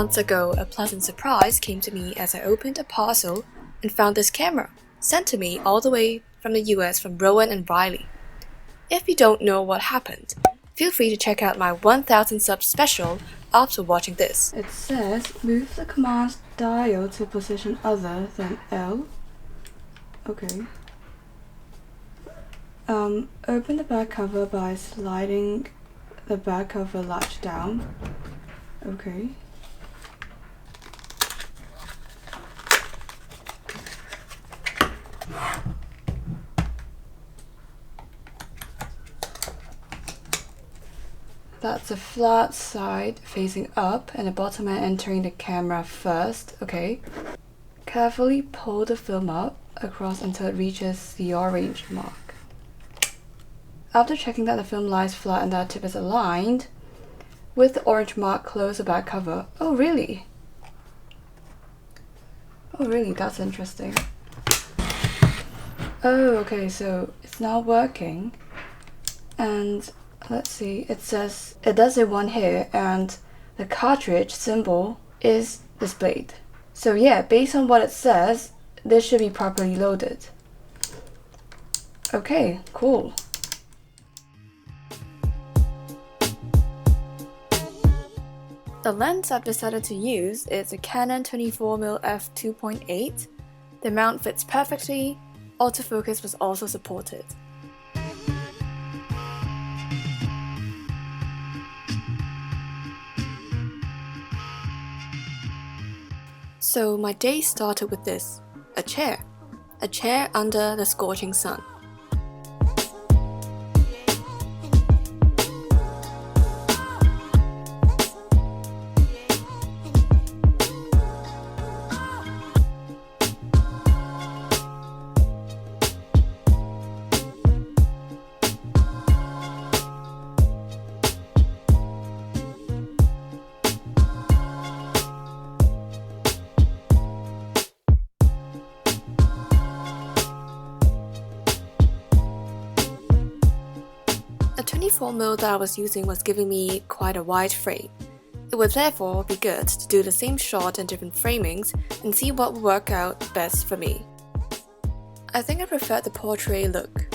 months ago, a pleasant surprise came to me as I opened a parcel and found this camera, sent to me all the way from the US from Rowan and Riley. If you don't know what happened, feel free to check out my 1000 sub special after watching this. It says, move the command dial to position other than L. Okay. Open the back cover by sliding the back cover latch down. Okay. That's a flat side facing up and the bottom end entering the camera first. Okay. Carefully pull the film up across until it reaches the orange mark. After checking that the film lies flat and that tip is aligned, with the orange mark, close the back cover. Oh really? Oh really, that's interesting. Oh, okay, so it's now working. And let's see, it says, it does say 1 here and the cartridge symbol is displayed. So yeah, based on what it says, this should be properly loaded. Okay, cool. The lens I've decided to use is a Canon 24mm f2.8. The mount fits perfectly, autofocus was also supported. So my day started with this, a chair under the scorching sun. The 24mm that I was using was giving me quite a wide frame. It would therefore be good to do the same shot in different framings and see what would work out best for me. I think I preferred the portrait look.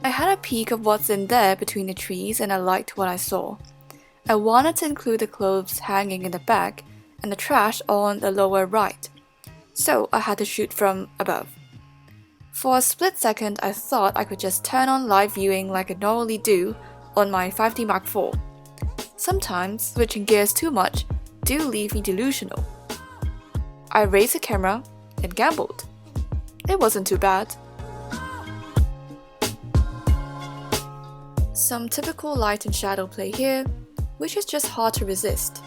I had a peek of what's in there between the trees and I liked what I saw. I wanted to include the clothes hanging in the back and the trash on the lower right, so I had to shoot from above. For a split second I thought I could just turn on live viewing like I normally do on my 5D Mark IV. Sometimes switching gears too much do leave me delusional. I raised the camera and gambled. It wasn't too bad. Some typical light and shadow play here, which is just hard to resist.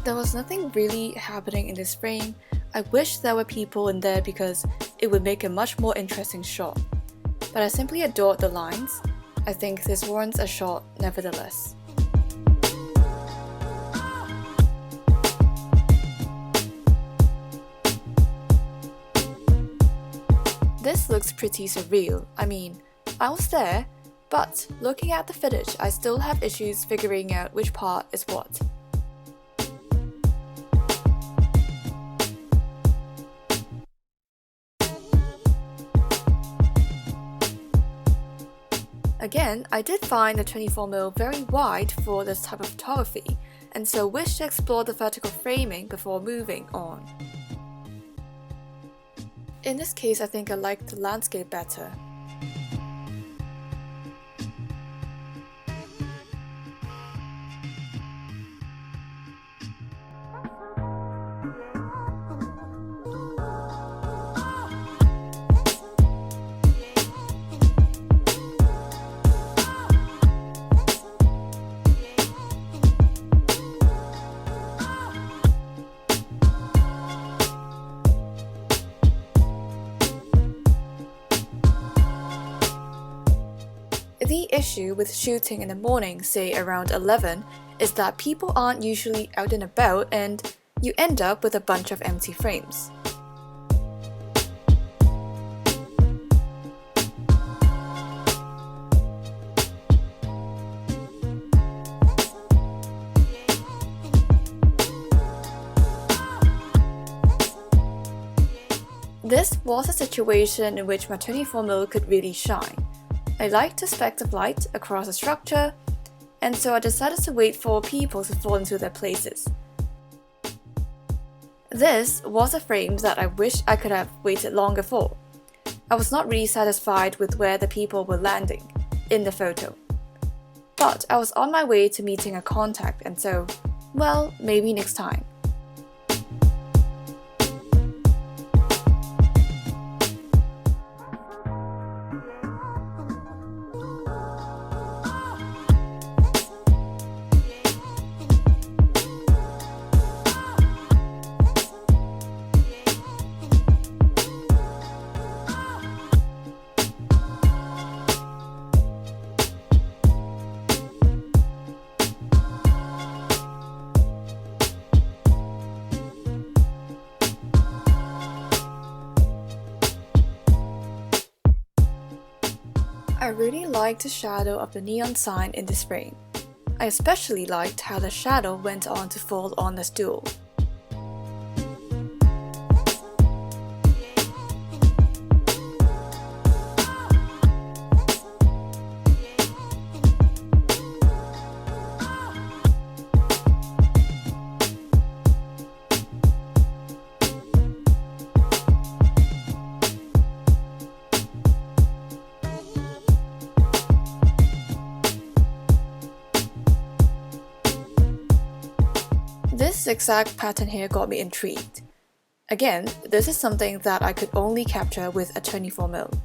There was nothing really happening in this frame. I wish there were people in there because it would make a much more interesting shot. But I simply adored the lines. I think this warrants a shot nevertheless. This looks pretty surreal. I mean, I was there, but looking at the footage, I still have issues figuring out which part is what. Again, I did find the 24mm very wide for this type of photography, and so wish to explore the vertical framing before moving on. In this case, I think I like the landscape better. issue with shooting in the morning, say around 11, is that people aren't usually out and about and you end up with a bunch of empty frames. This was a situation in which my 24mm could really shine. I liked the specks of light across the structure, and so I decided to wait for people to fall into their places. This was a frame that I wish I could have waited longer for. I was not really satisfied with where the people were landing in the photo. But I was on my way to meeting a contact, and so, well, maybe next time. I really liked the shadow of the neon sign in this frame. I especially liked how the shadow went on to fall on the stool. This zigzag pattern here got me intrigued. Again, this is something that I could only capture with a 24mm.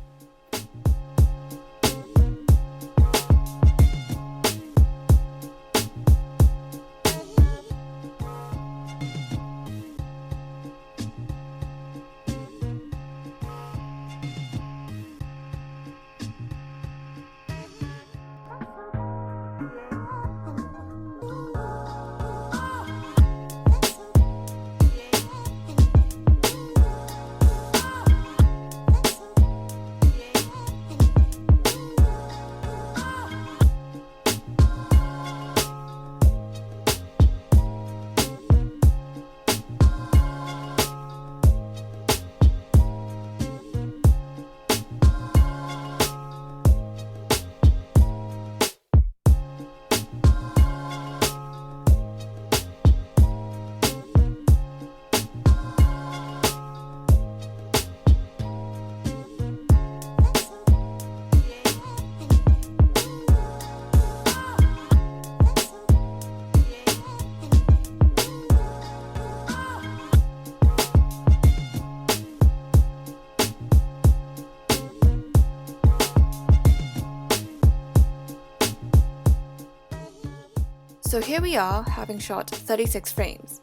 So here we are, having shot 36 frames.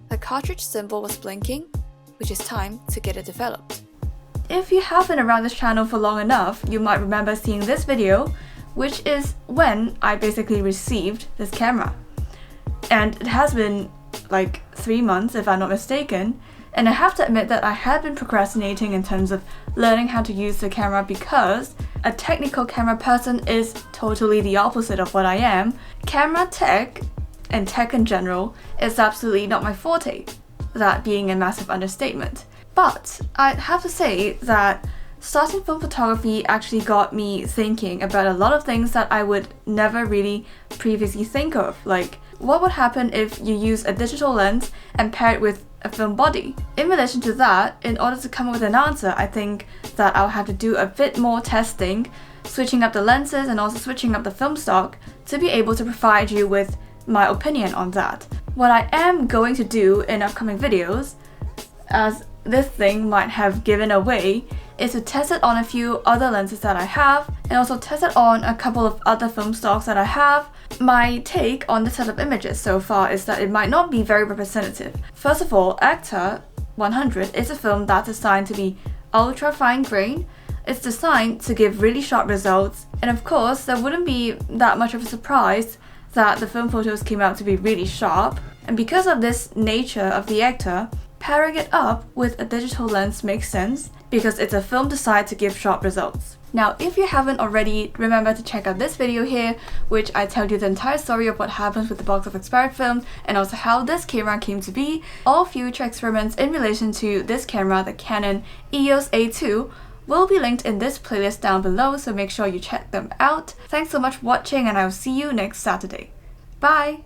The cartridge symbol was blinking, which is time to get it developed. If you have been around this channel for long enough, you might remember seeing this video, which is when I basically received this camera. And it has been like 3 months if I'm not mistaken, and I have to admit that I had been procrastinating in terms of learning how to use the camera because a technical camera person is totally the opposite of what I am. Camera tech, and tech in general, is absolutely not my forte, that being a massive understatement. But I'd have to say that starting film photography actually got me thinking about a lot of things that I would never really previously think of, like what would happen if you use a digital lens and pair it with a film body. In relation to that, in order to come up with an answer, I think that I'll have to do a bit more testing, switching up the lenses and also switching up the film stock to be able to provide you with my opinion on that. What I am going to do in upcoming videos, as this thing might have given away, is to test it on a few other lenses that I have and also test it on a couple of other film stocks that I have. My take on this set of images so far is that it might not be very representative. First of all, Ektar 100 is a film that's designed to be ultra fine grain, It's designed to give really sharp results, and of course there wouldn't be that much of a surprise that the film photos came out to be really sharp. And because of this nature of the Ektar, pairing it up with a digital lens makes sense because it's a film designed to give sharp results. Now, if you haven't already, remember to check out this video here, which I tell you the entire story of what happens with the box of expired film and also how this camera came to be, all future experiments in relation to this camera, the Canon EOS A2, will be linked in this playlist down below, so make sure you check them out. Thanks so much for watching, and I will see you next Saturday. Bye!